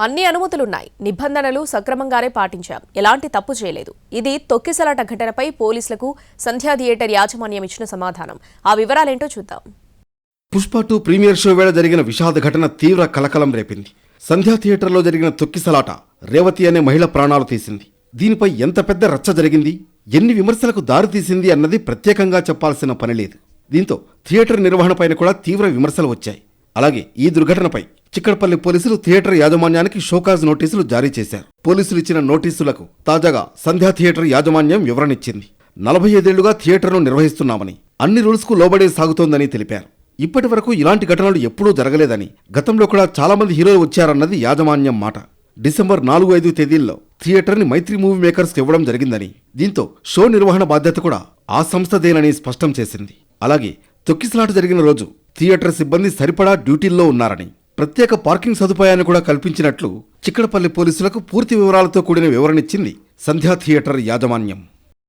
అన్ని అనుమతులున్నాయి, నిబంధనలు సక్రమంగానే పాటించాం, ఎలాంటి తప్పు చేయలేదు. ఇది తొక్కిసలాట ఘటనపై పోలీసులకు సంధ్యా థియేటర్ యాజమాన్యం ఇచ్చిన సమాధానం. ఆ వివరాలేంటో చూద్దాం. పుష్ప 2 ప్రీమియర్ షో వేళ జరిగిన విషాద ఘటన తీవ్ర కలకలం రేపింది. సంధ్యా థియేటర్లో జరిగిన తొక్కిసలాట రేవతి అనే మహిళ ప్రాణాలు తీసింది. దీనిపై ఎంత పెద్ద రచ్చ జరిగింది, ఎన్ని విమర్శలకు దారితీసింది అన్నది ప్రత్యేకంగా చెప్పాల్సిన పనిలేదు. దీంతో థియేటర్ నిర్వహణపైన కూడా తీవ్ర విమర్శలు వచ్చాయి. అలాగే ఈ దుర్ఘటనపై చిక్కడపల్లి పోలీసులు థియేటర్ యాజమాన్యానికి షోకాజ్ నోటీసులు జారీ చేశారు. పోలీసులు ఇచ్చిన నోటీసులకు తాజాగా సంధ్యా థియేటర్ యాజమాన్యం వివరణిచ్చింది. 45 ఏళ్లుగా థియేటర్ను నిర్వహిస్తున్నామని, అన్ని రూల్స్కు లోబడే సాగుతోందని తెలిపారు. ఇప్పటి వరకు ఇలాంటి ఘటనలు ఎప్పుడూ జరగలేదని, గతంలో కూడా చాలా మంది హీరోలు వచ్చారన్నది యాజమాన్యం మాట. డిసెంబర్ 4-5 తేదీల్లో థియేటర్ని మైత్రి మూవీ మేకర్స్కి ఇవ్వడం జరిగిందని, దీంతో షో నిర్వహణ బాధ్యత కూడా ఆ సంస్థదేనని స్పష్టం చేసింది. అలాగే తొక్కిసలాట జరిగిన రోజు థియేటర్ సిబ్బంది సరిపడా డ్యూటీల్లో ఉన్నారని, ప్రత్యేక పార్కింగ్ సదుపాయాన్ని కూడా కల్పించినట్లు చిక్కడపల్లి పోలీసులకు పూర్తి వివరాలతో కూడిన వివరణిచ్చింది సంధ్యా థియేటర్ యాజమాన్యం.